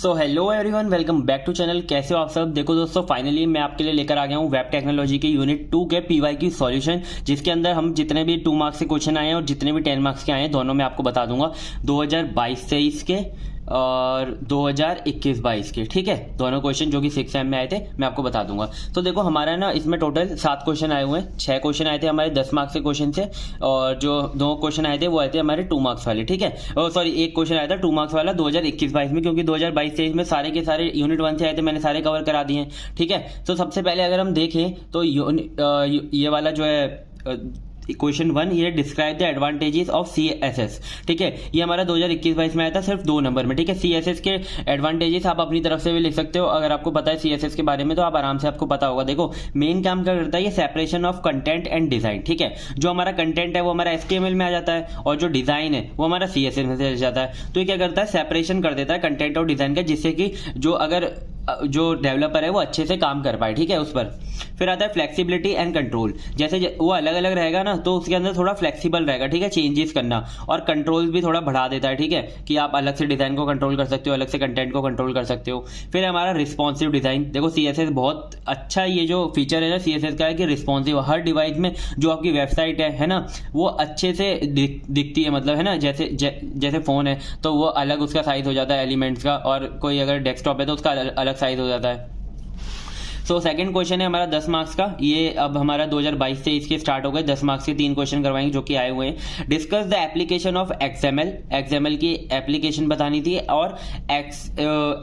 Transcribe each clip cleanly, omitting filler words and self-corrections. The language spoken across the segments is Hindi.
So hello everyone, welcome back to channel. कैसे हो आप सब। देखो दोस्तों, फाइनली मैं आपके लिए लेकर आ गया हूँ वेब टेक्नोलॉजी के यूनिट 2 के PYQ सॉल्यूशन, जिसके अंदर हम जितने भी 2 मार्क्स के क्वेश्चन आए हैं और जितने भी 10 मार्क्स के आए हैं दोनों मैं आपको बता दूंगा। 2022-23 के और 2021-22 के, ठीक है। दोनों क्वेश्चन जो कि 6 सेम में आए थे मैं आपको बता दूंगा। तो देखो हमारा ना इसमें टोटल 7 क्वेश्चन आए हुए हैं। 6 क्वेश्चन आए थे हमारे 10 मार्क्स के क्वेश्चन से, और जो 2 क्वेश्चन आए थे वो आए थे हमारे 2 मार्क्स वाले, ठीक है। सॉरी, एक क्वेश्चन आया था 2 मार्क्स वाला 2021-22 में, क्योंकि 2022-23 में सारे के सारे यूनिट 1 से आए थे, मैंने सारे कवर करा दिए हैं, ठीक है। तो सबसे पहले अगर हम देखें तो ये वाला जो है क्वेश्चन 1, ये describe the advantages of CSS, ठीक है। ये हमारा 2021-22 में आया था सिर्फ 2 नंबर में, ठीक है। CSS के एडवांटेजेस आप अपनी तरफ से भी लिख सकते हो। अगर आपको पता है CSS के बारे में तो आप आराम से, आपको पता होगा। देखो मेन काम क्या करता है ये, separation of content and design, ठीक है। जो हमारा कंटेंट है वो हमारा HTML में आ जाता है और जो डिजाइन है वो हमारा CSS में से जाता है। तो ये क्या करता है, सेपरेशन कर देता है कंटेंट और डिजाइन का, जिससे कि जो डेवलपर है वो अच्छे से काम कर पाए, ठीक है, उस पर। फिर आता है फ्लेक्सिबिलिटी एंड कंट्रोल। जैसे वो अलग अलग रहेगा ना तो उसके अंदर थोड़ा फ्लेक्सिबल रहेगा, ठीक है, चेंजेस करना, और कंट्रोल भी थोड़ा बढ़ा देता है, ठीक है, कि आप अलग से डिजाइन को कंट्रोल कर सकते हो, अलग से कंटेंट को कंट्रोल कर सकते हो। फिर हमारा रिस्पॉन्सिव डिजाइन। देखो CSS बहुत अच्छा, ये जो फीचर है ना CSS का है कि रिस्पॉन्सिव, हर डिवाइस में जो आपकी वेबसाइट है ना, वो अच्छे से दिखती है, मतलब है ना, जैसे फोन है तो वो अलग उसका साइज हो जाता है एलिमेंट्स का, और कोई अगर डेस्कटॉप है तो उसका अलग साइज हो जाता है। सो सेकंड क्वेश्चन है हमारा 10 मार्क्स का। ये अब हमारा 2022-23 के स्टार्ट हो गए। 10 मार्क्स के 3 क्वेश्चन करवाएंगे जो कि आए हुए हैं। Discuss the application of XML की एप्लीकेशन बतानी थी, और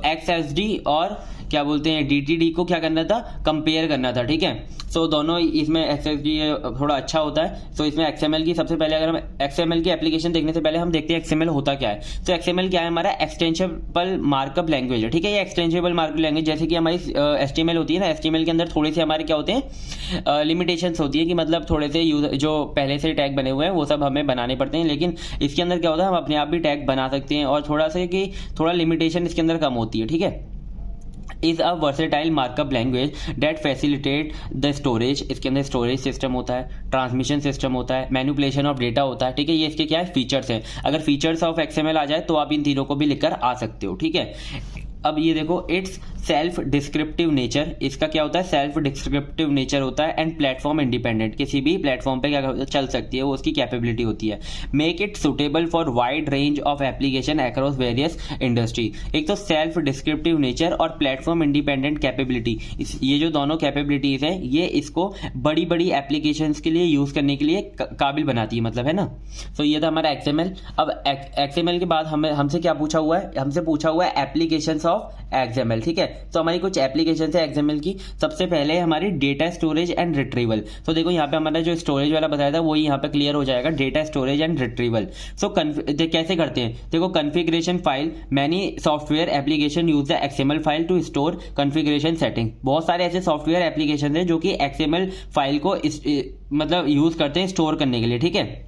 XSD और क्या बोलते हैं DTD को क्या करना था, कंपेयर करना था, ठीक है। सो दोनों इसमें XSD थोड़ा अच्छा होता है। सो इसमें XML की सबसे पहले, अगर हम XML की एप्लीकेशन देखने से पहले हम देखते हैं XML होता क्या है। तो XML क्या है, हमारा एक्सटेंसिबल मार्कअप लैंग्वेज है, ठीक है। ये एक्सटेंसिबल मार्कअप लैंग्वेज, जैसे कि हमारी HTML होती है ना, HTML के अंदर थोड़ी सी हमारे क्या होते हैं, लिमिटेशंस होती है, कि मतलब थोड़े से जो पहले से टैग बने हुए हैं वो सब हमें बनाने पड़ते हैं। लेकिन इसके अंदर क्या होता है, हम अपने आप भी टैग बना सकते हैं, और थोड़ा लिमिटेशन इसके अंदर कम होती है, ठीक है। Is a versatile markup language that facilitate the storage. इसके अंदर स्टोरेज सिस्टम होता है, ट्रांसमिशन सिस्टम होता है, मैनिपुलेशन ऑफ डेटा होता है, ठीक है। ये इसके क्या है, फीचर्स हैं। अगर फीचर्स ऑफ XML आ जाए तो आप इन तीनों को भी लिखकर आ सकते हो, ठीक है। अब ये देखो, इट्स सेल्फ डिस्क्रिप्टिव नेचर। इसका क्या होता है, सेल्फ डिस्क्रिप्टिव नेचर होता है, एंड प्लेटफॉर्म इंडिपेंडेंट, किसी भी प्लेटफॉर्म पे क्या चल सकती है, वो उसकी कैपेबिलिटी होती है। Make it suitable for wide range of application across various industry. एक तो सेल्फ डिस्क्रिप्टिव नेचर और प्लेटफॉर्म इंडिपेंडेंट कैपेबिलिटी, ये जो दोनों कैपेबिलिटीज है ये इसको बड़ी बड़ी एप्लीकेशन के लिए यूज करने के लिए काबिल बनाती है, मतलब है ना। तो ये था हमारा XML। अब XML के बाद हमसे क्या पूछा हुआ है, हमसे पूछा हुआ है एप्लीकेशन ऑफ XML, ठीक है। तो हमारी कुछ एप्लीकेशन है XML की। सबसे पहले हमारी डेटा स्टोरेज एंड रिट्रीवल। तो देखो यहाँ पे हमारा जो स्टोरेज वाला बताया था वही यहाँ पे क्लियर हो जाएगा, data storage and retrieval. So कैसे करते हैं, देखो configuration file, many software application use the XML file to store configuration setting. बहुत सारे ऐसे सॉफ्टवेयर एप्लीकेशन है जो कि XML फाइल को मतलब यूज करते हैं स्टोर करने के लिए, ठीक है,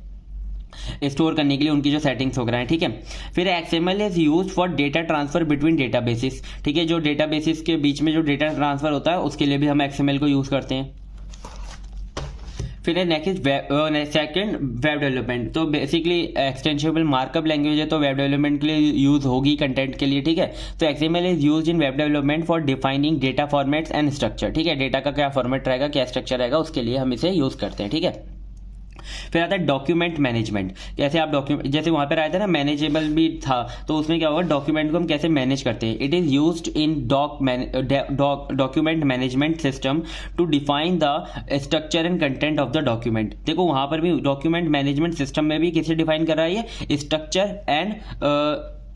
स्टोर करने के लिए उनकी जो सेटिंग्स वगैरह हैं, ठीक है। फिर XML is used for data transfer between databases, ठीक है। जो डेटाबेसेस के बीच में जो डेटा ट्रांसफर होता है उसके लिए भी हम XML को यूज करते हैं। फिर नेक्स्ट सेकंड वेब डेवलपमेंट। तो बेसिकली एक्सटेंसिबल मार्कअप लैंग्वेज है, तो वेब डेवलपमेंट के लिए यूज होगी, कंटेंट के लिए, ठीक है। तो XML is use in web development for defining data formats and structure, ठीक है। डेटा का क्या फॉर्मेट रहेगा, क्या स्ट्रक्चर रहेगा, उसके लिए हम इसे यूज करते हैं, ठीक है। फिर आता है डॉक्यूमेंट मैनेजमेंट। कैसे आप डॉक्यूमेंट, जैसे वहां पर आया था ना मैनेजेबल भी था, तो उसमें क्या होगा, डॉक्यूमेंट को हम कैसे मैनेज करते हैं। It is used in document management system to define the structure and content of the document. देखो वहां पर भी डॉक्यूमेंट मैनेजमेंट सिस्टम में भी किसे डिफाइन कर रहा है, ये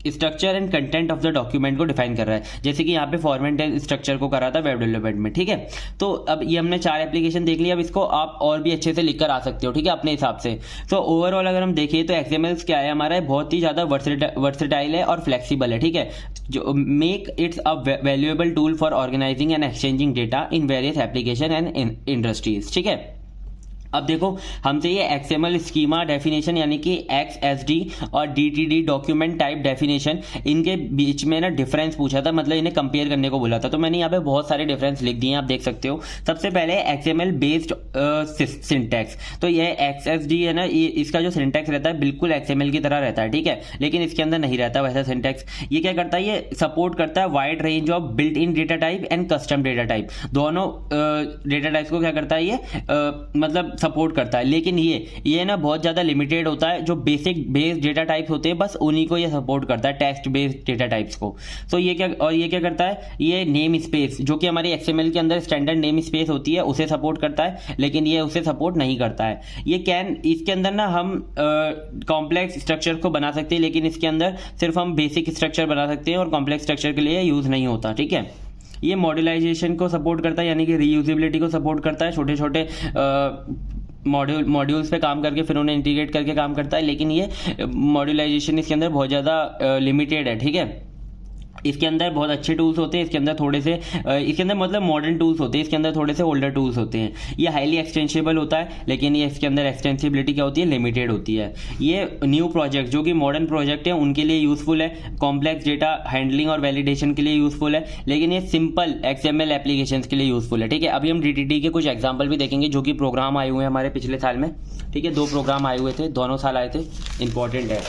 structure and content of the document को डिफाइन कर रहा है, जैसे कि यहाँ पे फॉर्मेट एंड स्ट्रक्चर को करा था वेब डेवलपमेंट में, ठीक है। तो अब ये हमने 4 एप्लीकेशन देख लिया, अब इसको आप और भी अच्छे से लिख कर आ सकते हो, ठीक है, अपने हिसाब से। तो ओवरऑल अगर हम देखें तो XML क्या है हमारा, बहुत ही ज्यादा वर्सेटाइल है और फ्लेक्सिबल है, ठीक है। जो make it's a valuable tool for organizing and exchanging data in various application and industries, ठीक है। अब देखो हमसे ये XML स्कीमा डेफिनेशन यानी कि XSD और DTD डॉक्यूमेंट टाइप डेफिनेशन, इनके बीच में ना डिफरेंस पूछा था, मतलब इन्हें कंपेयर करने को बोला था। तो मैंने यहाँ पे बहुत सारे डिफरेंस लिख दिए हैं, आप देख सकते हो। सबसे पहले XML बेस्ड सिंटैक्स, तो ये XSD है ना, ये इसका जो सिंटैक्स रहता है बिल्कुल XML की तरह रहता है, ठीक है, लेकिन इसके अंदर नहीं रहता वैसा सिंटैक्स। ये क्या करता है, ये सपोर्ट करता है wide range of built in data type and custom data type, दोनों डेटा टाइप्स को क्या करता है ये मतलब सपोर्ट करता है। लेकिन ये ना बहुत ज़्यादा लिमिटेड होता है, जो बेसिक बेस्ड डेटा टाइप्स होते हैं बस उन्हीं को ये सपोर्ट करता है, टेक्स्ट बेस्ड डेटा टाइप्स को। तो ये क्या करता है, ये नेम स्पेस जो कि हमारी XML के अंदर स्टैंडर्ड नेम स्पेस होती है उसे सपोर्ट करता है, लेकिन ये उसे सपोर्ट नहीं करता है। इसके अंदर ना हम कॉम्प्लेक्स स्ट्रक्चर को बना सकते हैं, लेकिन इसके अंदर सिर्फ हम बेसिक स्ट्रक्चर बना सकते हैं और कॉम्प्लेक्स स्ट्रक्चर के लिए यूज नहीं होता, ठीक है। ये मॉड्यूलाइजेशन को सपोर्ट करता है, यानी कि रीयूजेबिलिटी को सपोर्ट करता है, छोटे छोटे मॉड्यूल्स पे काम करके फिर उन्हें इंटीग्रेट करके काम करता है, लेकिन ये मॉड्यूलाइजेशन इसके अंदर बहुत ज़्यादा लिमिटेड है, ठीक है। इसके अंदर बहुत अच्छे टूल्स होते हैं, इसके अंदर थोड़े से इसके अंदर मतलब मॉडर्न टूल्स होते हैं, इसके अंदर थोड़े से ओल्डर टूल्स होते हैं। ये हाईली एक्सटेंसिबल होता है, लेकिन ये इसके अंदर एक्सटेंसिबिलिटी क्या होती है, लिमिटेड होती है। ये न्यू प्रोजेक्ट जो कि मॉडर्न प्रोजेक्ट है उनके लिए यूजफुल है, कॉम्प्लेक्स डेटा हैंडलिंग और वैलिडेशन के लिए यूजफुल है, लेकिन ये सिंपल XML एप्लीकेशन के लिए यूजफुल है, ठीक है। अभी हम DTD के कुछ एग्जाम्पल भी देखेंगे जो कि प्रोग्राम आए हुए हैं हमारे पिछले साल में, ठीक है। 2 प्रोग्राम आए हुए थे, दोनों साल आए थे, इंपॉर्टेंट है।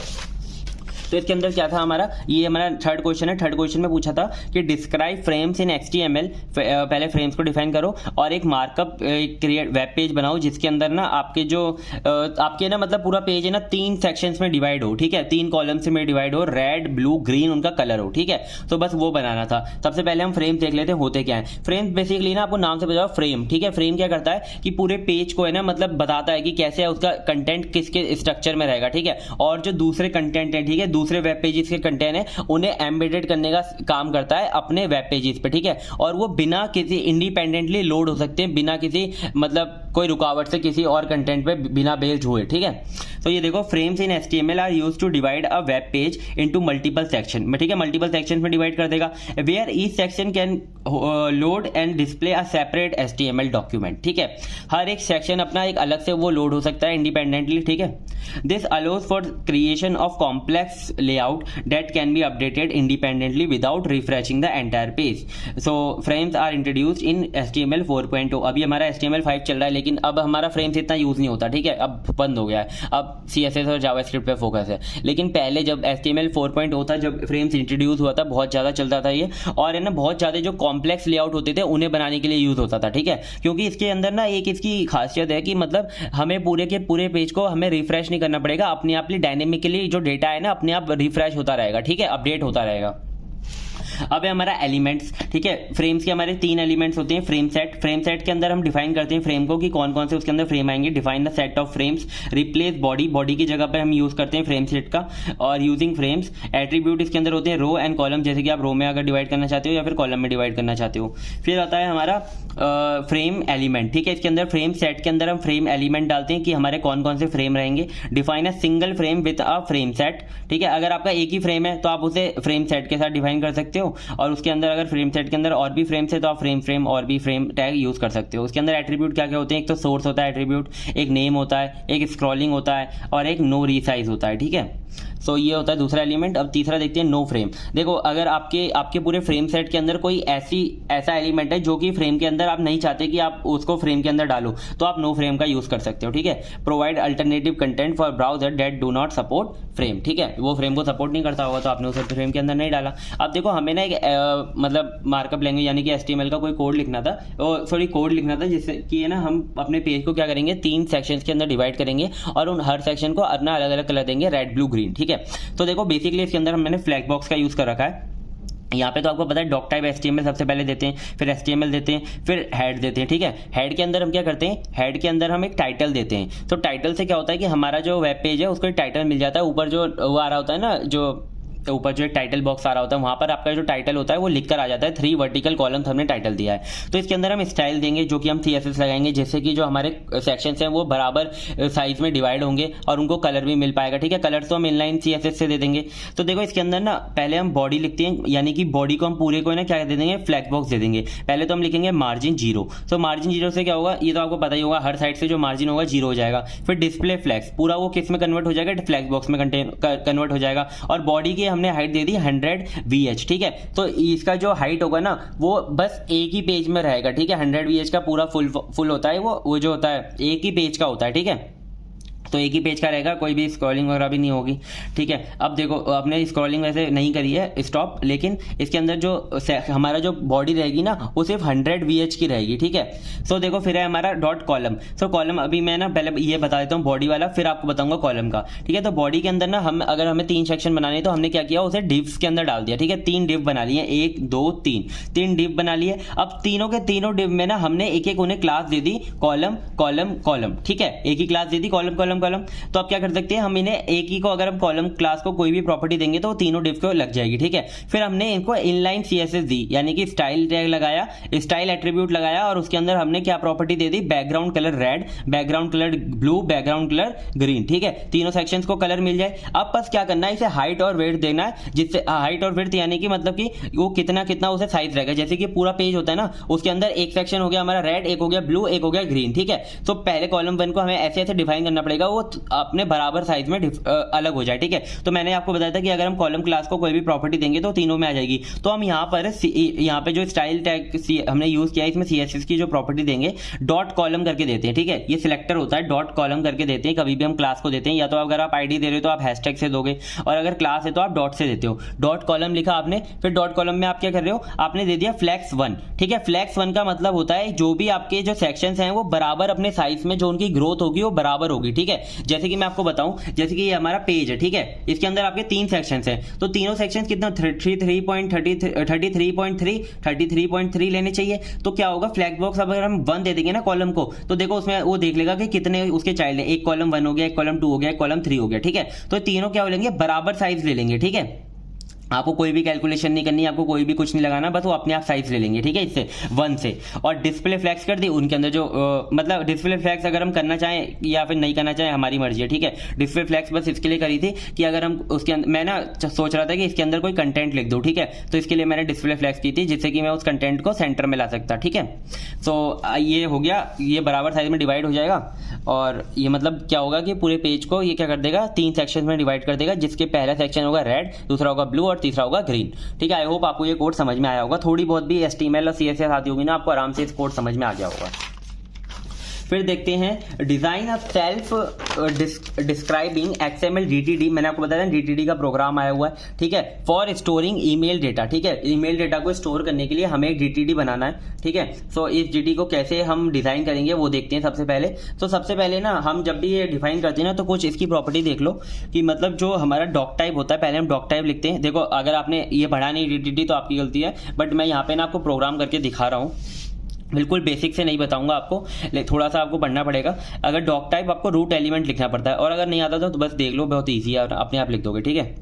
तो इसके अंदर क्या था हमारा, ये हमारा थर्ड क्वेश्चन है। थर्ड क्वेश्चन में पूछा था कि डिस्क्राइब फ्रेम्स इन HTML, पहले फ्रेम्स को डिफाइन करो और एक मार्कअप क्रिएट वेब पेज बनाओ जिसके अंदर ना आपके ना मतलब पूरा पेज है ना 3 सेक्शंस में डिवाइड हो, ठीक है, 3 कॉलम्स में डिवाइड हो, रेड ब्लू ग्रीन उनका कलर हो, ठीक है। तो बस वो बनाना था। सबसे पहले हम फ्रेम देख लेते हैं होते क्या है। फ्रेम बेसिकली ना आपको नाम से बताओ फ्रेम, ठीक है। फ्रेम क्या करता है कि पूरे पेज को है ना मतलब बताता है कि कैसे है उसका कंटेंट किसके स्ट्रक्चर में रहेगा, ठीक है। और जो दूसरे कंटेंट है, ठीक है, दूसरे वेब पेजेस के कंटेंट है उन्हें एम्बेडेड करने का काम करता है अपने वेब पेजेस पे, ठीक है। और वो बिना किसी इंडिपेंडेंटली लोड हो सकते हैं, बिना किसी मतलब कोई रुकावट से किसी और कंटेंट पे बिना बेस्ड हुए, ठीक है। तो ये देखो frames in HTML are used to divide a web page into multiple section में, ठीक है, मल्टीपल सेक्शन में डिवाइड कर देगा, where each section can load and display a separate HTML document, ठीक है। हर एक सेक्शन अपना एक अलग से वो लोड हो सकता है इंडिपेंडेंटली, ठीक है। This allows for creation of complex layout that can be updated independently without refreshing the entire page. So frames are introduced in HTML 4.0। अभी हमारा HTML 5 चल रहा है, लेकिन अब हमारा फ्रेम्स इतना यूज नहीं होता, ठीक है, अब बंद हो गया है, अब CSS और जावास्क्रिप्ट पे फोकस है। लेकिन पहले जब HTML 4.0 था, जब फ्रेम्स इंट्रोड्यूस हुआ था, बहुत ज़्यादा चलता था ये, और है ना बहुत ज़्यादा जो कॉम्प्लेक्स लेआउट होते थे उन्हें बनाने के लिए यूज होता था, ठीक है। क्योंकि इसके अंदर ना एक इसकी खासियत है कि मतलब हमें पूरे के पूरे पेज को हमें रिफ्रेश नहीं करना पड़ेगा, अपने आप डायनेमिकली जो डेटा है ना अपने आप रिफ्रेश होता रहेगा, ठीक है, अपडेट होता रहेगा। अब है हमारा एलिमेंट्स, ठीक है। फ्रेम्स के हमारे 3 एलिमेंट्स होते हैं। फ्रेम सेट के अंदर हम डिफाइन करते हैं फ्रेम को कि कौन कौन से उसके अंदर फ्रेम आएंगे। Define the set of frames, replace body की जगह पर हम यूज करते हैं फ्रेम सेट का, और यूजिंग फ्रेम्स। एट्रीब्यूट इसके अंदर होते हैं रो एंड कॉलम, जैसे कि आप रो में अगर डिवाइड करना चाहते हो या फिर कॉलम में डिवाइड करना चाहते हो। फिर आता है हमारा फ्रेम एलिमेंट, ठीक है। इसके अंदर फ्रेम सेट के अंदर हम फ्रेम एलिमेंट डालते हैं कि हमारे कौन कौन से फ्रेम रहेंगे। Define a single frame with a frame set, ठीक है। अगर आपका एक ही फ्रेम है तो आप उसे फ्रेम सेट के साथ डिफाइन कर सकते हो, और उसके अंदर अगर फ्रेम सेट के अंदर और भी फ्रेम्स है तो आप फ्रेम और भी फ्रेम टैग यूज कर सकते हो। उसके अंदर एट्रीब्यूट क्या क्या होते हैं, एक तो सोर्स होता है एट्रीब्यूट, एक नेम होता है, एक स्क्रॉलिंग होता है और एक नो रीसाइज होता है, ठीक है। सो ये होता है दूसरा एलिमेंट। अब तीसरा देखते हैं नो फ्रेम। देखो अगर आपके पूरे फ्रेम सेट के अंदर कोई ऐसा एलिमेंट है जो कि फ्रेम के अंदर आप नहीं चाहते कि आप उसको फ्रेम के अंदर डालो, तो आप नो फ्रेम का यूज कर सकते हो, ठीक है। Provide alternative content for browser that do not support frame, ठीक है। वो फ्रेम को सपोर्ट नहीं करता होगा तो आपने उसे फ्रेम के अंदर नहीं डाला। अब देखो हमें ना एक मतलब मार्कअप लैंग्वेज यानी कि HTML का कोई कोड लिखना था, कोड लिखना था जिससे कि है ना हम अपने पेज को क्या करेंगे 3 सेक्शंस के अंदर डिवाइड करेंगे और उन हर सेक्शन को अपना अलग अलग कलर देंगे, रेड ब्लू ग्रीन, ठीक है। तो देखो बेसिकली इसके अंदर मैंने फ्लैग बॉक्स का यूज कर रखा है। यहाँ पे तो आपको पता है डॉक टाइप HTML सबसे पहले देते हैं, फिर HTML देते हैं, फिर हेड देते हैं, ठीक है। हेड के अंदर हम क्या करते हैं, हेड के अंदर हम एक टाइटल देते हैं। तो टाइटल से क्या होता है कि हमारा जो वेब पेज है उसको एक टाइटल मिल जाता है। ऊपर जो वो आ रहा होता है ना, जो ऊपर जो एक टाइटल बॉक्स आ रहा होता है वहाँ पर आपका जो टाइटल होता है वो लिख कर आ जाता है, 3 वर्टिकल कॉलम्स हमने टाइटल दिया है। तो इसके अंदर हम स्टाइल देंगे जो कि हम CSS लगाएंगे, जैसे कि जो हमारे सेक्शंस हैं वो बराबर साइज में डिवाइड होंगे और उनको कलर भी मिल पाएगा, ठीक है। कलर तो हम इनलाइन CSS से दे देंगे। तो देखो इसके अंदर ना पहले हम बॉडी लिखते हैं, यानी कि बॉडी को हम पूरे को ना क्या दे देंगे, फ्लैग बॉक्स दे देंगे। पहले तो हम लिखेंगे मार्जिन 0। तो मार्जिन 0 से क्या होगा, ये तो आपको पता ही होगा, हर साइड से जो मार्जिन होगा 0 हो जाएगा। फिर डिस्प्ले फ्लैक्स पूरा वो किस में कन्वर्ट हो जाएगा, फ्लैक्स बॉक्स में कन्वर्ट हो जाएगा। और बॉडी की हमने हाइट दे दी 100 VH, ठीक है। तो इसका जो हाइट होगा ना वो बस एक ही पेज में रहेगा, ठीक है। 100 VH का पूरा फुल होता है, वो जो होता है एक ही पेज का होता है, ठीक है। तो एक ही पेज का रहेगा, कोई भी स्क्रॉलिंग वगैरह भी नहीं होगी, ठीक है। अब देखो आपने स्क्रॉलिंग वैसे नहीं करी है स्टॉप, लेकिन इसके अंदर जो हमारा जो बॉडी रहेगी ना वो सिर्फ 100 VH की रहेगी, ठीक है। सो देखो फिर है हमारा डॉट कॉलम। सो कॉलम अभी मैं ना पहले ये बता देता हूँ बॉडी वाला, फिर आपको बताऊंगा कॉलम का, ठीक है। तो बॉडी के अंदर ना हम अगर हमें 3 सेक्शन बनाने तो हमने क्या किया, उसे डिव्स के अंदर डाल दिया, ठीक है। 3 डिव बना लिए, 1 2 3 डिव बना लिए। अब तीनों के तीनों डिव में ना हमने एक एक उन्हें क्लास दे दी, कॉलम कॉलम कॉलम, ठीक है। एक ही क्लास दे दी, कॉलम कॉलम कॉलम। तो आप क्या कर सकते हैं, हम इन्हें एक ही को अगर हम कॉलम क्लास को कोई भी प्रॉपर्टी देंगे तो तीनों डिव को लग जाएगी, ठीक है। फिर हमने इनको इनलाइन CSS दी, यानी कि स्टाइल टैग लगाया, स्टाइल एट्रीब्यूट लगाया और उसके अंदर हमने क्या प्रॉपर्टी दे दी, background colour red, background colour blue, background colour green, ठीक है। तीनों सेक्शंस को कलर मिल जाए। अब बस क्या करना है, इसे हाइट और वेट देना है, जिससे हाइट और वेट यानी कि मतलब कि वो कितना कितना उसे साइज रहेगा। जैसे कि पूरा पेज होता है ना, उसके अंदर एक सेक्शन हो गया हमारा रेड, एक हो गया ब्लू, एक हो गया ग्रीन, ठीक है। तो पहले कॉलम 1 को हमें ऐसे ऐसे डिफाइन करना पड़ेगा, वो अपने बराबर साइज में अलग हो जाए, ठीक है। तो मैंने आपको बताया था कि अगर हम कॉलम क्लास को कोई भी प्रॉपर्टी देंगे तो तीनों में आ जाएगी। तो हम यहाँ पे जो स्टाइल टैग हमने यूज किया है, इसमें CSS की जो प्रॉपर्टी देंगे डॉट कॉलम करके देते हैं, ठीक है। ये सिलेक्टर होता है, डॉट कॉलम करके देते हैं। कभी भी हम क्लास को देते हैं, या तो अगर आप ID दे रहे हो तो आप हैशटैग से दोगे, और अगर क्लास है तो आप डॉट से देते हो। डॉट कॉलम लिखा आपने, फिर डॉट कॉलम में आप क्या कर रहे हो, आपने दे दिया फ्लैक्स 1, ठीक है। फ्लैक्स 1 का मतलब होता है जो भी आपके जो सेक्शंस हैं वो बराबर अपने साइज में जो उनकी ग्रोथ होगी वो बराबर होगी, ठीक है। जैसे कि मैं आपको बताऊं, जैसे कि ये हमारा पेज है, ठीक है। इसके अंदर आपके 3 सेक्शंस हैं, तो तीनों सेक्शंस कितना 33.3 लेने चाहिए। तो क्या होगा, फ्लैग बॉक्स अगर हम 1 दे देंगे ना कॉलम को, तो देखो उसमें वो देख लेगा कि कितने उसके चाइल्ड है। एक कॉलम 1 हो गया, एक कॉलम 2 हो गया, एक कॉलम 3 हो गया, ठीक है। तो तीनों क्या हो लेंगे, बराबर साइज ले लेंगे, ठीक है। आपको कोई भी कैलकुलेशन नहीं करनी, आपको कोई भी कुछ नहीं लगाना, बस वो अपने आप साइज ले लेंगे, ठीक है, इससे 1 से। और डिस्प्ले फ्लैक्स कर दी, उनके अंदर जो मतलब डिस्प्ले फ्लैक्स अगर हम करना चाहें या फिर नहीं करना चाहें हमारी मर्जी है, ठीक है। डिस्प्ले फ्लैक्स बस इसके लिए करी थी कि अगर हम उसके अंदर, मैं ना सोच रहा था कि इसके अंदर कोई कंटेंट लिख दूं, ठीक है। तो इसके लिए मैंने डिस्प्ले फ्लैक्स की थी, जिससे कि मैं उस कंटेंट को सेंटर में ला सकता, ठीक है। तो ये हो गया, ये बराबर साइज में डिवाइड हो जाएगा। और ये मतलब क्या होगा कि पूरे पेज को ये क्या कर देगा, 3 सेक्शन में डिवाइड कर देगा, जिसके पहला सेक्शन होगा रेड, दूसरा होगा ब्लू और तीसरा होगा ग्रीन, ठीक है। आई होप आपको ये कोड समझ में आया होगा। थोड़ी बहुत भी HTML और CSS आती होगी ना, आपको आराम से इस कोड समझ में आ गया होगा। फिर देखते हैं design of self describing XML DTD। मैंने आपको बताया DTD का प्रोग्राम आया हुआ है, ठीक है, फॉर स्टोरिंग ईमेल डेटा, ठीक है। ईमेल डेटा को स्टोर करने के लिए हमें एक DTD बनाना है, ठीक है। सो इस DTD को कैसे हम डिजाइन करेंगे वो देखते हैं सबसे पहले। तो सबसे पहले ना हम जब भी ये डिफाइन करते हैं ना, तो कुछ इसकी प्रॉपर्टी देख लो कि मतलब जो हमारा डॉक टाइप होता है, पहले हम डॉक टाइप लिखते हैं। देखो अगर आपने ये पढ़ा नहीं DTD तो आपकी गलती है, बट मैं यहाँ पे ना आपको प्रोग्राम करके दिखा रहा हूँ, बिल्कुल बेसिक से नहीं बताऊंगा आपको, थोड़ा सा आपको पढ़ना पड़ेगा। अगर डॉक टाइप आपको रूट एलिमेंट लिखना पड़ता है, और अगर नहीं आता तो बस देख लो, बहुत ईजी है, अपने आप लिख दोगे, ठीक है।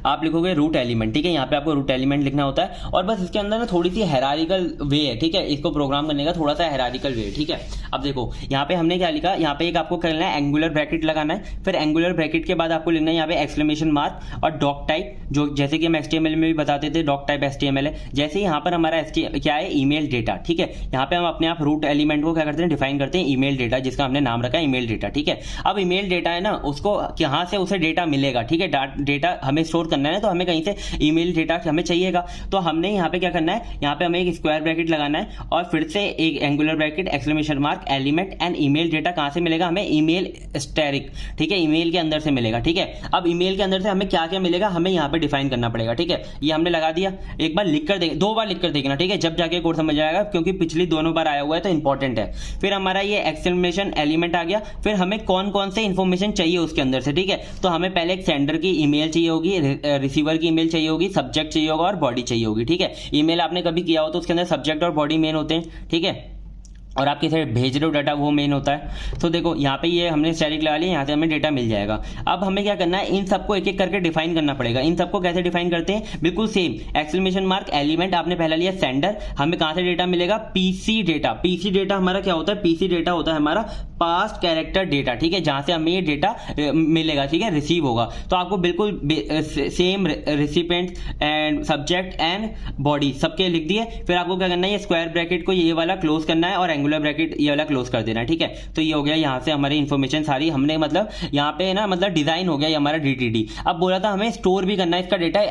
आप लिखोगे रूट एलिमेंट, ठीक है। यहाँ पे आपको रूट एलिमेंट लिखना होता है, और बस इसके अंदर ना थोड़ी सी हायरार्किकल वे है, ठीक है। इसको प्रोग्राम करने का थोड़ा सा हायरार्किकल वे है, ठीक है। अब देखो यहाँ पे हमने क्या लिखा, यहाँ पे एक आपको करना है एंगुलर ब्रैकेट लगाना है, फिर एंगुलर ब्रैकेट के बाद आपको लिखना है यहाँ पे एक्सक्लेमेशन मार्क और डॉक टाइप, जो जैसे कि हम HTML में भी बताते थे डॉक टाइप HTML है। जैसे यहाँ पर हमारा क्या है, ईमेल डेटा, ठीक है। यहाँ पे हम अपने आप रूट एलिमेंट को क्या करते हैं, डिफाइन करते हैं ईमेल डेटा, जिसका हमने नाम रखा है ईमेल डेटा, ठीक है। अब ईमेल डेटा है ना, उसको कहाँ से उसे डेटा मिलेगा, ठीक है। डेटा हमें स्टोर करना है, तो हमें कहीं से ईमेल डेटा हमें चाहिएगा। तो हमने यहाँ पे क्या करना है, यहाँ पे हमें एक स्क्वायर ब्रैकेट लगाना है और फिर से एक angular bracket exclamation mark element and email data. कहां से मिलेगा, हमें ईमेल स्टैरिक, ठीक है, ईमेल के अंदर से मिलेगा, ठीक है। अब ईमेल के अंदर से हमें क्या क्या मिलेगा, हमें यहाँ पे डिफाइन करना पड़ेगा, ठीक है। ये हमने लगा दिया, एक बार लिख कर देंगे, 2 बार लिख कर देखना, ठीक है, जब जाके कोड समझ आएगा, क्योंकि पिछली दोनों बार आया हुआ है तो इंपॉर्टेंट है। फिर हमारा ये एक्सक्लेमेशन एलिमेंट आ गया, फिर हमें कौन कौन से इंफॉर्मेशन चाहिए उसके अंदर से, ठीक है। तो हमें पहले एक सेंडर की ईमेल चाहिए होगी, रिसीवर की ईमेल चाहिए होगी, सब्जेक्ट चाहिए होगा और बॉडी चाहिए होगी, ठीक है। ईमेल आपने कभी किया हो तो उसके अंदर सब्जेक्ट और बॉडी मेन होते हैं, ठीक है। और आप किसे भेज रहे हो डाटा, वो मेन होता है। तो देखो यहाँ पे ये हमने स्टैटिक लगा लिया, यहाँ से हमें डेटा मिल जाएगा। अब हमें क्या करना है, इन सबको एक एक करके डिफाइन करना पड़ेगा। इन सबको कैसे डिफाइन करते हैं, बिल्कुल सेम, एक्सक्लेमेशन मार्क एलिमेंट आपने पहला लिया सेंडर, हमें कहाँ से डेटा मिलेगा, पीसी डेटा। पीसी डेटा हमारा क्या होता है, पीसी डेटा होता है हमारा पास्ट कैरेक्टर डेटा, ठीक है, जहां से हमें ये डेटा मिलेगा, ठीक है, रिसीव होगा। तो आपको बिल्कुल same recipient and subject and body सबके लिख दिए। फिर आपको क्या करना है, ये स्क्वायर ब्रैकेट को ये वाला क्लोज करना है और एंगुलर ब्रैकेट ये वाला क्लोज कर देना है, ठीक है। तो ये हो गया, यहाँ से हमारी इन्फॉर्मेशन सारी हमने मतलब यहाँ पे ना मतलब डिजाइन हो गया ये हमारा डीटीडी। अब बोला था हमें स्टोर भी करना है इसका डेटा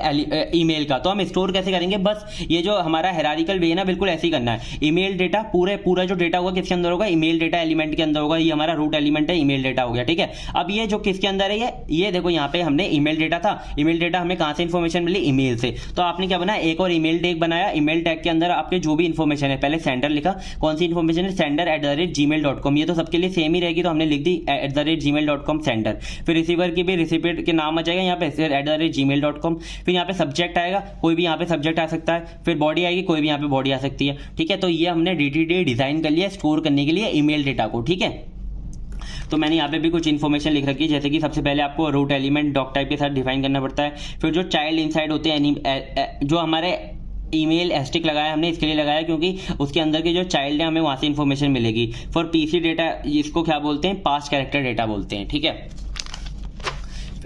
ईमेल का, तो हम स्टोर कैसे करेंगे, बस ये जो हमारा हायरार्किकल वे है ना, बिल्कुल ऐसे ही करना है। ईमेल डेटा पूरा जो डेटा होगा किसके अंदर होगा, ईमेल डेटा एलिमेंट के अंदर होगा। ये हमारा रूट एलिमेंट है, ईमेल डेटा हो गया, ठीक है। अब ये जो किसके अंदर है, ये देखो यहाँ पे हमने ईमेल डेटा था, ईमेल डेटा हमें कहां से इन्फॉर्मेशन मिली, ईमेल से। तो आपने क्या बनाया, एक और ईमेल टैग बनाया। ईमेल टैग के अंदर आपके जो भी इन्फॉर्मेशन है, पहले सेंडर लिखा, कौन सी इन्फॉर्मेशन है, sender@gmail.com, ये तो सबके लिए सेम ही रहेगी, तो हमने लिख दी @gmail.com सेंडर। फिर रिसीवर की भी रिसिपिएंट के नाम आ जाएगा यहाँ पे @gmail.com। फिर यहाँ पे सब्जेक्ट आएगा, कोई भी यहाँ पे सब्जेक्ट आ सकता है। फिर बॉडी आएगी, कोई भी यहाँ पे बॉडी आ सकती है, ठीक है। तो ये हमने डीटीडी डिजाइन कर लिया स्टोर करने के लिए ईमेल डेटा को, ठीक है। तो मैंने यहाँ पे भी कुछ इन्फॉर्मेशन लिख रखी है, जैसे कि सबसे पहले आपको रूट एलिमेंट डॉक टाइप के साथ डिफाइन करना पड़ता है। फिर जो चाइल्ड इनसाइड होते हैं, जो हमारे ईमेल एस्टिक लगाया हमने इसके लिए लगाया क्योंकि उसके अंदर के जो चाइल्ड है हमें वहां से इन्फॉर्मेशन मिलेगी। फॉर पीसी डेटा, इसको क्या बोलते हैं, पास्ट कैरेक्टर डेटा बोलते हैं, ठीक है।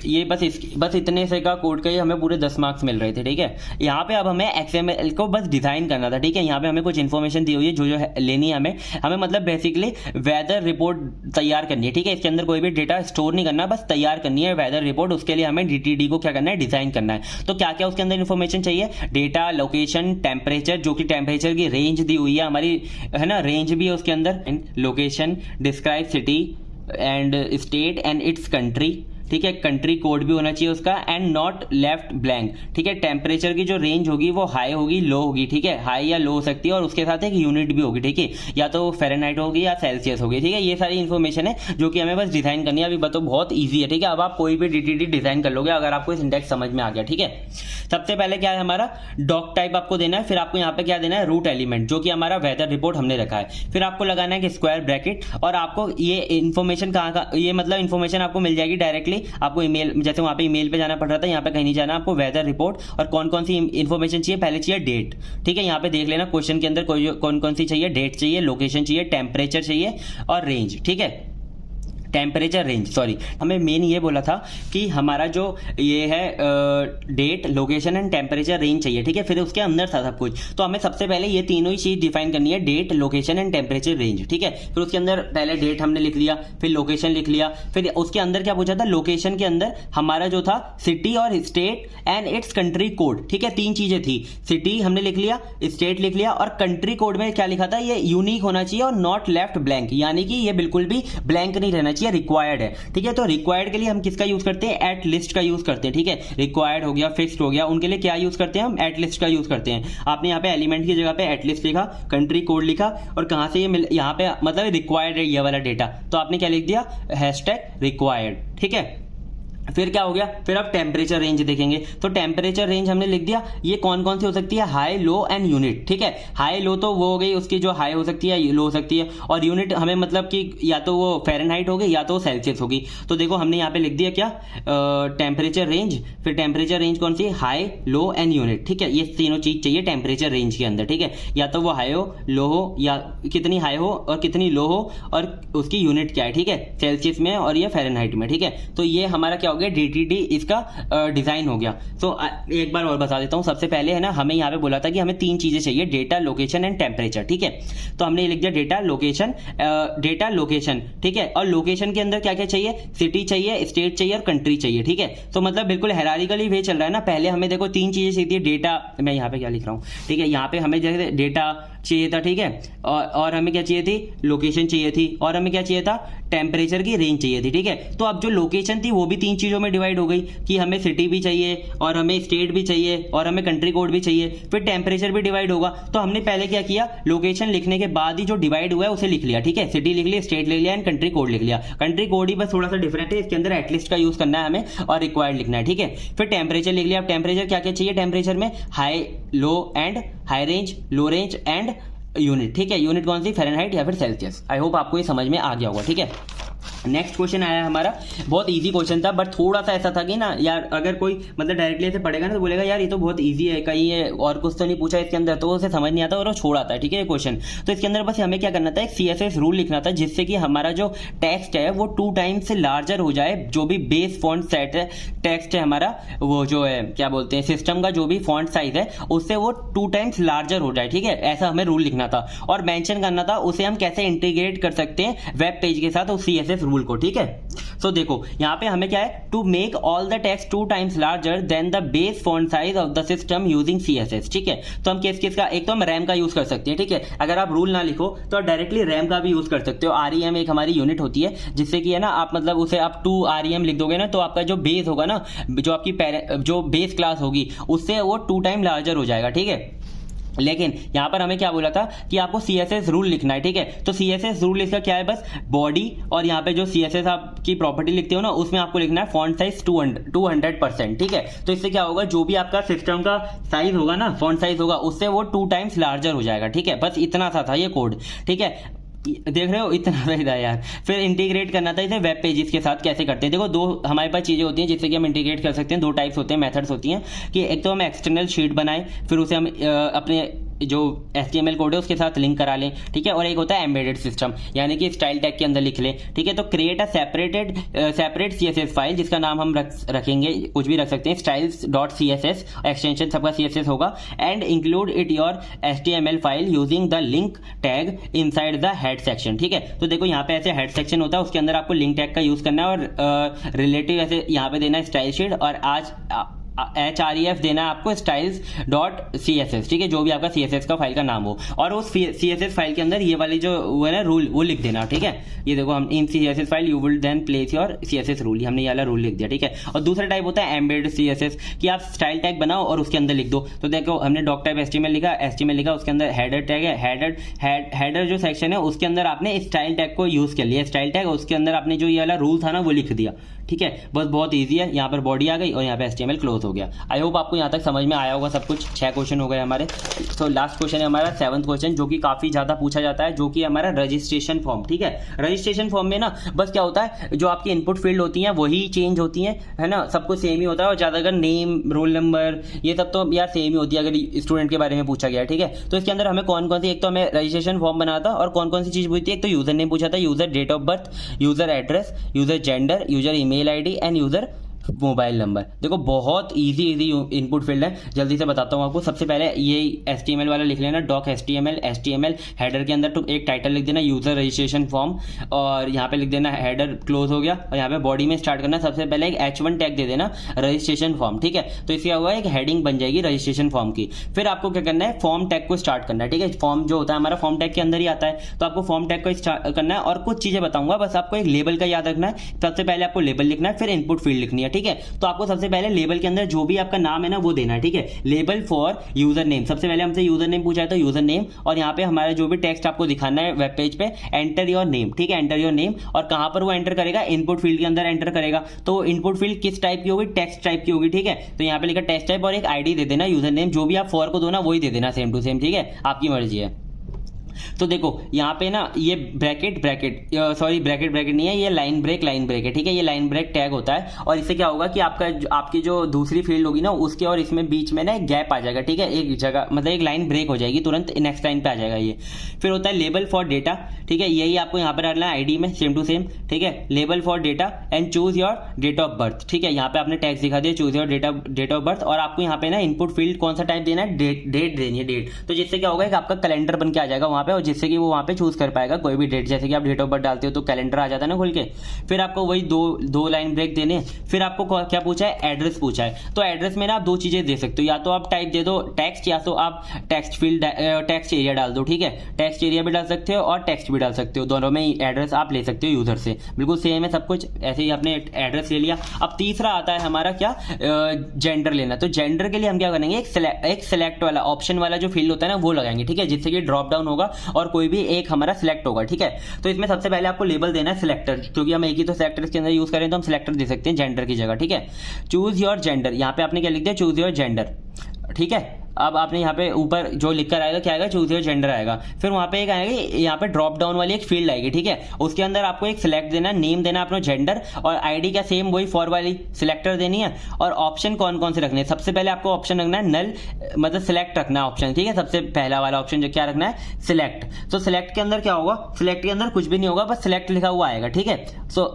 ये बस इतने से का कोड का ही हमें पूरे 10 मार्क्स मिल रहे थे, ठीक है। यहाँ पे अब हमें एक्सएमएल को बस डिजाइन करना था, ठीक है। यहाँ पे हमें कुछ इन्फॉर्मेशन दी हुई है जो लेनी है हमें मतलब बेसिकली वेदर रिपोर्ट तैयार करनी है, ठीक है। इसके अंदर कोई भी डेटा स्टोर नहीं करना, बस तैयार करनी है वेदर रिपोर्ट। उसके लिए हमें डीटीडी को क्या करना है, डिजाइन करना है। तो क्या क्या उसके अंदर इन्फॉर्मेशन चाहिए, डेटा, लोकेशन, टेम्परेचर, जो कि टेम्परेचर की रेंज दी हुई है हमारी, है ना, रेंज भी है उसके अंदर, location, describe city and state and it's country, ठीक है। कंट्री कोड भी होना चाहिए उसका, एंड नॉट लेफ्ट ब्लैंक, ठीक है। टेम्परेचर की जो रेंज होगी वो हाई होगी, लो होगी, ठीक है, हाई या लो हो सकती है। और उसके साथ एक यूनिट भी होगी, ठीक है, या तो फ़ारेनहाइट होगी या सेल्सियस होगी, ठीक है। ये सारी इन्फॉर्मेशन है जो कि हमें बस डिजाइन करनी है। अभी बताओ, बहुत ईजी है, ठीक है। अब आप कोई भी डीटीडी डिजाइन कर लोगे अगर आपको सिंटैक्स समझ में आ गया, ठीक है। सबसे पहले क्या है, हमारा डॉक टाइप आपको देना है। फिर आपको यहाँ पे क्या देना है, रूट एलिमेंट, जो कि हमारा वेदर रिपोर्ट हमने रखा है। फिर आपको लगाना है कि स्क्वायर ब्रैकेट, और आपको ये इन्फॉर्मेशन कहाँ, ये मतलब इन्फॉर्मेशन आपको मिल जाएगी डायरेक्टली आपको ईमेल, जैसे वहां पे ईमेल पे जाना पड़ रहा था, यहाँ पे कहीं नहीं जाना, आपको वेदर रिपोर्ट और कौन कौन सी इन्फॉर्मेशन चाहिए, पहले चाहिए डेट, ठीक है। यहाँ पे देख लेना क्वेश्चन के अंदर कौन कौन सी चाहिए, डेट चाहिए, लोकेशन चाहिए, टेम्परेचर चाहिए और रेंज, ठीक है। टेम्परेचर रेंज, सॉरी, हमें मेन ये बोला था कि हमारा जो ये है date, location and temperature range चाहिए, ठीक है। फिर उसके अंदर था सब कुछ, तो हमें सबसे पहले ये तीनों ही चीज डिफाइन करनी है, date, location and temperature range, ठीक है। फिर उसके अंदर पहले डेट हमने लिख लिया, फिर लोकेशन लिख लिया। फिर उसके अंदर क्या पूछा था, लोकेशन के अंदर हमारा जो था सिटी और state and it's country code, ठीक है। 3 चीजें थी, सिटी हमने लिख लिया, स्टेट लिख लिया, और कंट्री कोड में क्या लिखा था, ये यूनिक होना चाहिए और नॉट लेफ्ट ब्लैंक, यानी कि ये बिल्कुल भी ब्लैंक नहीं रहना चाहिए, रिक्वायर्ड है, ठीक है। तो रिक्वायर्ड के लिए हम किसका यूज करते हैं, एट लिस्ट का यूज करते हैं, ठीक है। रिक्वायर्ड हो गया, फिक्स्ड हो गया, उनके लिए क्या यूज करते हैं, हम एट लिस्ट का यूज करते हैं। आपने यहाँ पे एलिमेंट की जगह पे एट लिस्ट लिखा, कंट्री कोड लिखा, और कहां से ये यहाँ पे मतलब रिक्वायर्ड है ये वाला डेटा, तो आपने क्या लिख दिया, #रिक्वायर्ड, ठीक है। फिर क्या हो गया, फिर अब टेम्परेचर रेंज देखेंगे। तो टेम्परेचर रेंज हमने लिख दिया, ये कौन कौन सी हो सकती है, हाई, लो एंड यूनिट, ठीक है। हाई लो तो वो हो गई उसकी जो हाई हो सकती है, लो हो सकती है, और यूनिट हमें मतलब कि या तो वो फ़ारेनहाइट होगी या तो सेल्सियस होगी। तो देखो हमने यहाँ पे लिख दिया क्या, टेम्परेचर रेंज। फिर टेम्परेचर रेंज कौन सी, हाई, लो एंड यूनिट, ठीक है। ये तीनों चीज चाहिए टेम्परेचर रेंज के अंदर, ठीक है। या तो वो हाई हो, लो हो, या कितनी हाई हो और कितनी लो हो, और उसकी यूनिट क्या है, ठीक है, सेल्सियस में और ये फ़ारेनहाइट में, ठीक है। तो ये हमारा क्या हो गया, डीटीडी इसका डिजाइन हो गया। तो एक बार और बता देता हूं, सबसे पहले है ना, हमें यहाँ पे बोला था कि हमें 3 चीजें चाहिए, डेटा, लोकेशन एंड टेम्परेचर, ठीक है। तो हमने लिख दिया डेटा, लोकेशन, ठीक है। और लोकेशन के अंदर क्या क्या चाहिए, सिटी चाहिए, स्टेट चाहिए और कंट्री चाहिए, ठीक है। तो मतलब बिल्कुल हायरार्किकली वे चल रहा है ना। पहले हमें देखो 3 चीजें चाहिए, डेटा, मैं यहाँ पे क्या लिख रहा हूँ, ठीक है। यहाँ पे हमें जैसे डेटा चाहिए था, ठीक है, और हमें क्या चाहिए थी, लोकेशन चाहिए थी, और हमें क्या चाहिए था, टेम्परेचर की रेंज चाहिए थी, ठीक है। तो अब जो लोकेशन थी वो भी 3 चीजों में डिवाइड हो गई कि हमें सिटी भी चाहिए और हमें स्टेट भी चाहिए और हमें कंट्री कोड भी चाहिए, फिर टेम्परेचर भी डिवाइड होगा। तो हमने पहले क्या किया, लोकेशन लिखने के बाद ही जो डिवाइड हुआ है उसे लिख लिया, ठीक है। सिटी लिख लिया, स्टेट लिख लिया एंड कंट्री कोड लिख लिया। कंट्री कोड ही बस थोड़ा सा डिफरेंट है, इसके अंदर एटलीस्ट का यूज करना है हमें और रिक्वायर्ड लिखना है, ठीक है। फिर टेम्परेचर लिख लिया। अब टेम्परेचर क्या क्या चाहिए, टेम्परेचर में high, low and high range, low range and unit, ठीक है। यूनिट कौन सी, फ़ारेनहाइट या फिर सेल्सियस। आई होप आपको ये समझ में आ गया होगा, ठीक है। नेक्स्ट क्वेश्चन आया हमारा, बहुत इजी क्वेश्चन था, बट थोड़ा सा ऐसा था कि ना यार अगर कोई मतलब डायरेक्टली ऐसे पढ़ेगा ना तो बोलेगा यार ये तो बहुत इजी है, कहीं ये और कुछ तो नहीं पूछा इसके अंदर, तो उसे समझ नहीं आता और वो छोड़ आता है, ठीक है ये क्वेश्चन। तो इसके अंदर बस हमें क्या करना था, एक CSS रूल लिखना था जिससे कि हमारा जो टेक्स्ट है वो 2 टाइम्स से लार्जर हो जाए। जो भी बेस फॉन्ट सेट है टेक्स्ट है हमारा, वो जो है क्या बोलते हैं सिस्टम का जो भी फॉन्ट साइज है उससे वो 2 टाइम्स लार्जर हो जाए, ठीक है। ऐसा हमें रूल लिखना था और मेंशन करना था उसे हम कैसे इंटीग्रेट कर सकते हैं वेब पेज के साथ उस CSS रूल को, ठीक है। सो देखो यहाँ पे हमें क्या है, to make all the text 2 times larger than the base font size of the system using CSS, ठीक है। तो हम किस का, एक तो हम रैम का यूज कर सकते हैं, ठीक है। अगर आप रूल ना लिखो तो आप डायरेक्टली रैम का भी यूज कर सकते हो। REM एक हमारी यूनिट होती है जिससे कि है ना आप मतलब उसे आप 2 REM लिख दोगे ना तो आपका जो बेस होगा ना, जो आपकी जो बेस क्लास होगी उससे वो 2 टाइम लार्जर हो जाएगा, ठीक है। लेकिन यहां पर हमें क्या बोला था कि आपको CSS रूल लिखना है, ठीक है। तो CSS रूल इसका क्या है, बस बॉडी और यहाँ पे जो CSS आपकी प्रॉपर्टी लिखते हो ना उसमें आपको लिखना है फॉन्ट साइज 200%, ठीक है। तो इससे क्या होगा, जो भी आपका सिस्टम का साइज होगा ना, फॉन्ट साइज होगा, उससे वो 2 टाइम्स लार्जर हो जाएगा, ठीक है। बस इतना सा था ये कोड, ठीक है। देख रहे हो इतना सही था यार। फिर इंटीग्रेट करना था इसे वेब पेजेस के साथ। कैसे करते हैं, देखो 2 हमारे पास चीजें होती हैं जिससे कि हम इंटीग्रेट कर सकते हैं। 2 टाइप्स होते हैं, मेथड्स होती हैं कि एक तो हम एक्सटर्नल शीट बनाएं, फिर उसे हम अपने जो HTML कोड है उसके साथ लिंक करा लें, ठीक है। और एक होता है एम्बेडेड सिस्टम, यानी कि स्टाइल टैग के अंदर लिख लें, ठीक है। तो create a separate CSS file जिसका नाम हम रखेंगे, कुछ भी रख सकते हैं, styles.css, एक्सटेंशन सबका CSS होगा, and include it your HTML file using the link tag inside the head section, ठीक है। तो देखो यहाँ पे ऐसे हेड सेक्शन होता है, उसके अंदर आपको लिंक टैग का यूज करना है और रिलेटिव ऐसे यहाँ पे देना है स्टाइल शीट, और आज HREF देना है आपको styles.css, ठीक है, जो भी आपका CSS का फाइल का नाम हो। और उस CSS फाइल के अंदर ये वाली जो वो है ना रूल, वो लिख देना, ठीक है। ये देखो हम in CSS file you will then place your CSS rule, हमने ये वाला रूल लिख दिया, ठीक है। और दूसरा टाइप होता है एम्बेडेड CSS कि आप स्टाइल टैग बनाओ और उसके अंदर लिख दो। तो देखो हमने डॉक टाइप HTML लिखा, उसके अंदर हेडर टैग है, हेडर जो सेक्शन है उसके अंदर आपने स्टाइल टैग को यूज कर लिया, स्टाइल टैग, उसके अंदर आपने जो ये वाला रूल था ना वो लिख दिया, ठीक है। बस बहुत ईजी है, यहाँ पर बॉडी आ गई और यहाँ पे HTML क्लोज हो गया। आई होप आपको यहाँ तक समझ में आया होगा सब कुछ। 6 क्वेश्चन हो गए हमारे। तो लास्ट क्वेश्चन है हमारा 7th क्वेश्चन, जो कि काफी ज्यादा पूछा जाता है, जो कि हमारा रजिस्ट्रेशन फॉर्म, ठीक है। रजिस्ट्रेशन फॉर्म में ना बस क्या होता है, जो आपकी इनपुट फील्ड होती हैं वही चेंज होती हैं, है ना, सब कुछ सेम ही होता है। और ज्यादातर नेम, रोल नंबर, ये सब तो यार सेम ही होती है अगर स्टूडेंट के बारे में पूछा गया है, ठीक है। तो इसके अंदर हमें कौन कौन सी, एक तो हमें रजिस्ट्रेशन फॉर्म बनाना था और कौन कौन सी चीज पूछती है, एक तो यूजर नेम पूछा था, user date of birth, user address, user gender, user email ID and user mobile number. देखो बहुत इजी इनपुट फील्ड है, जल्दी से बताता हूँ आपको। सबसे पहले ये HTML वाला लिख लेना, डॉक HTML हेडर के अंदर तो एक टाइटल लिख देना यूजर रजिस्ट्रेशन फॉर्म, और यहाँ पे लिख देना हेडर क्लोज हो गया, और यहाँ पे बॉडी में स्टार्ट करना, सबसे पहले एक H1 टैग दे देना रजिस्ट्रेशन फॉर्म, ठीक है। तो इससे क्या हुआ, एक हेडिंग बन जाएगी रजिस्ट्रेशन फॉर्म की। फिर आपको क्या करना है, फॉर्म टैग को स्टार्ट करना है, ठीक है। फॉर्म जो होता है हमारा फॉर्म टैग के अंदर ही आता है, तो आपको फॉर्म टैग को स्टार्ट करना है। और कुछ चीजें बताऊंगा, बस आपको एक लेबल का याद रखना है। सबसे पहले आपको लेबल लिखना है, फिर इनपुट फील्ड लिखनी है, ठीक है। तो आपको सबसे पहले लेबल के अंदर जो भी आपका नाम है ना वो देना है, ठीक है। लेबल फॉर यूजर नेम, सबसे पहले हमसे यूजर नेम पूछा है तो यूजर नेम, और यहाँ पे हमारा जो भी टेक्स्ट आपको दिखाना है वेब पेज पे, एंटर योर नेम, ठीक है, एंटर योर नेम। और कहां पर वो एंटर करेगा, इनपुट फील्ड के अंदर एंटर करेगा। तो इनपुट फील्ड किस टाइप की होगी, टेक्स्ट टाइप की होगी, ठीक है। तो यहाँ पे लिखा टेक्स्ट टाइप और एक आईडी दे देना, यूजर नेम, जो भी आप फॉर को दो ना वही दे देना, सेम टू सेम, ठीक है, आपकी मर्जी है। तो देखो यहाँ पे ना ये ब्रैकेट नहीं है, ये लाइन ब्रेक है, ठीक है। ये लाइन ब्रेक टैग होता है, और इससे क्या होगा कि आपकी जो दूसरी फील्ड होगी ना उसके और इसमें बीच में ना एक गैप आ जाएगा, ठीक है, एक जगह मतलब एक लाइन ब्रेक हो जाएगी, तुरंत नेक्स्ट लाइन पे आ जाएगा ये। फिर होता है लेबल फॉर डेटा, ठीक है, यही आपको यहाँ पर डालना है आईडी में, सेम टू सेम, ठीक है। Label for data and choose your date of birth, ठीक है। यहाँ पे आपने टैक्स दिखा दिया, choose your date of birth, और आपको यहाँ पे ना इनपुट फील्ड कौन सा टाइप देना है, डेट देनी है, डेट। तो जिससे क्या होगा कि आपका कैलेंडर बन के आ जाएगा वहां पे, और जिससे कि वो वहां पे चूज कर पाएगा कोई भी डेट, जैसे कि आप डेट ऑफ बर्थ डालते हो तो कैलेंडर आ जाता है ना खुल के। फिर आपको वही दो लाइन ब्रेक देने। फिर आपको क्या पूछा है, एड्रेस पूछा है। तो एड्रेस में ना आप 2 चीजें दे सकते हो, या तो आप टाइप दे दो टेक्स्ट, या तो आप टेक्स्ट फील्ड टेक्स्ट एरिया डाल दो, ठीक है। टेक्स्ट एरिया भी डाल सकते हो और टेक्स्ट भी डाल सकते हो, दोनों में एड्रेस आप ले सकते हो यूजर से, बिल्कुल सेम है सब कुछ। ऐसे ही आपने एड्रेस ले लिया। अब तीसरा आता है हमारा क्या, जेंडर लेना। तो जेंडर के लिए हम क्या करेंगे, एक सिलेक्ट वाला ऑप्शन वाला जो फील्ड होता है ना वो लगाएंगे, ठीक है, जिससे कि ड्रॉप डाउन होगा और कोई भी एक हमारा सिलेक्ट होगा, ठीक है। तो इसमें सबसे पहले आपको लेबल देना है सिलेक्टर, क्योंकि हम एक ही तो सिलेक्टर के अंदर यूज करें तो हम सिलेक्टर दे सकते हैं जेंडर की जगह, ठीक है। चूज योर जेंडर, यहाँ पे आपने क्या लिख दिया, चूज योर जेंडर, ठीक है। अब आपने यहाँ पे ऊपर जो लिखकर आएगा क्या आएगा, चूज योर जेंडर आएगा। फिर वहाँ पे एक आएगा, यहाँ पे ड्रॉप डाउन वाली एक फील्ड आएगी, ठीक है। उसके अंदर आपको एक सिलेक्ट देना, नेम देना अपना जेंडर, और आईडी का सेम वही फॉर वाली सिलेक्टर देनी है। और ऑप्शन कौन कौन से रखने हैं, सबसे पहले आपको ऑप्शन रखना है नल, मतलब सिलेक्ट रखना है ऑप्शन, ठीक है। सबसे पहला वाला ऑप्शन जो क्या रखना है, सिलेक्ट। तो सिलेक्ट के अंदर क्या होगा, सिलेक्ट के अंदर कुछ भी नहीं होगा, बस सिलेक्ट लिखा हुआ आएगा, ठीक है। सो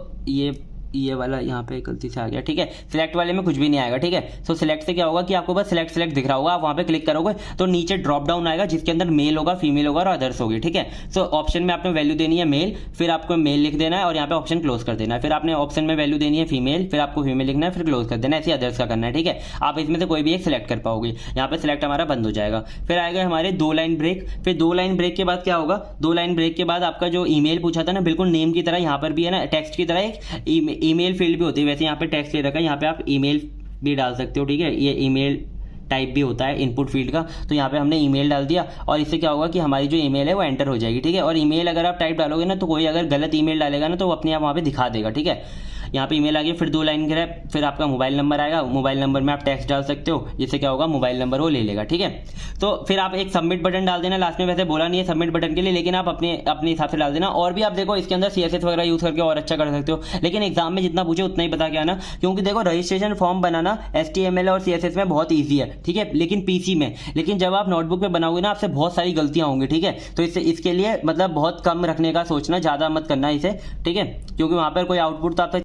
ये वाला यहाँ पे गलती से आ गया, ठीक है। सिलेक्ट वाले में कुछ भी नहीं आएगा, ठीक है। सो सिलेक्ट से क्या होगा कि आपको बस सिलेक्ट दिख रहा होगा, आप वहाँ पे क्लिक करोगे तो नीचे ड्रॉप डाउन आएगा जिसके अंदर मेल होगा, फीमेल होगा और अदर्स होगी, ठीक है। सो ऑप्शन में आपने वैल्यू देनी है मेल, फिर आपको मेल लिख देना है और यहाँ पे ऑप्शन क्लोज कर देना है। फिर आपने ऑप्शन में वैल्यू देनी है फीमेल, फिर आपको फीमेल लिखना है, फिर क्लोज कर देना है। ऐसे अदर्स का करना है, ठीक है। आप इसमें से कोई भी एक सिलेक्ट कर पाओगे। यहाँ पे सिलेक्ट हमारा बंद हो जाएगा। फिर आएगा हमारे 2 लाइन ब्रेक। फिर 2 लाइन ब्रेक के बाद क्या होगा, 2 लाइन ब्रेक के बाद आपका जो ईमेल पूछा था ना, बिल्कुल नेम की तरह यहाँ पर भी है ना, टेक्स्ट की तरह एक ईमेल फील्ड भी होती है। वैसे यहाँ पे टेक्स्ट ले रखा है, यहाँ पे आप ईमेल भी डाल सकते हो, ठीक है। ये ईमेल टाइप भी होता है इनपुट फील्ड का। तो यहाँ पे हमने ईमेल डाल दिया और इससे क्या होगा कि हमारी जो ईमेल है वो एंटर हो जाएगी, ठीक है। और ईमेल अगर आप टाइप डालोगे ना तो कोई अगर गलत ईमेल डालेगा ना तो वो अपने आप वहाँ पे दिखा देगा, ठीक है। यहाँ पे ईमेल आ गया, फिर 2 लाइन का है, फिर आपका मोबाइल नंबर आएगा। मोबाइल नंबर में आप टेक्स्ट डाल सकते हो, जिससे क्या होगा मोबाइल नंबर वो ले लेगा, ठीक है। तो फिर आप एक सबमिट बटन डाल देना लास्ट में। वैसे बोला नहीं है सबमिट बटन के लिए, लेकिन आप अपने हिसाब से डाल देना। और भी आप देखो इसके अंदर CSS वगैरह यूज करके और अच्छा कर सकते हो, लेकिन एग्जाम में जितना पूछे उतना ही बता के आना, क्योंकि देखो रजिस्ट्रेशन फॉर्म बनाना HTML और CSS में बहुत ईजी है, ठीक है, लेकिन PC में। लेकिन जब आप नोटबुक पे बनाओगे ना, आपसे बहुत सारी गलतियां होंगी, ठीक है। तो इसके लिए मतलब बहुत कम रखने का सोचना, ज्यादा मत करना इसे, ठीक है, क्योंकि वहां पर कोई आउटपुट तो आपका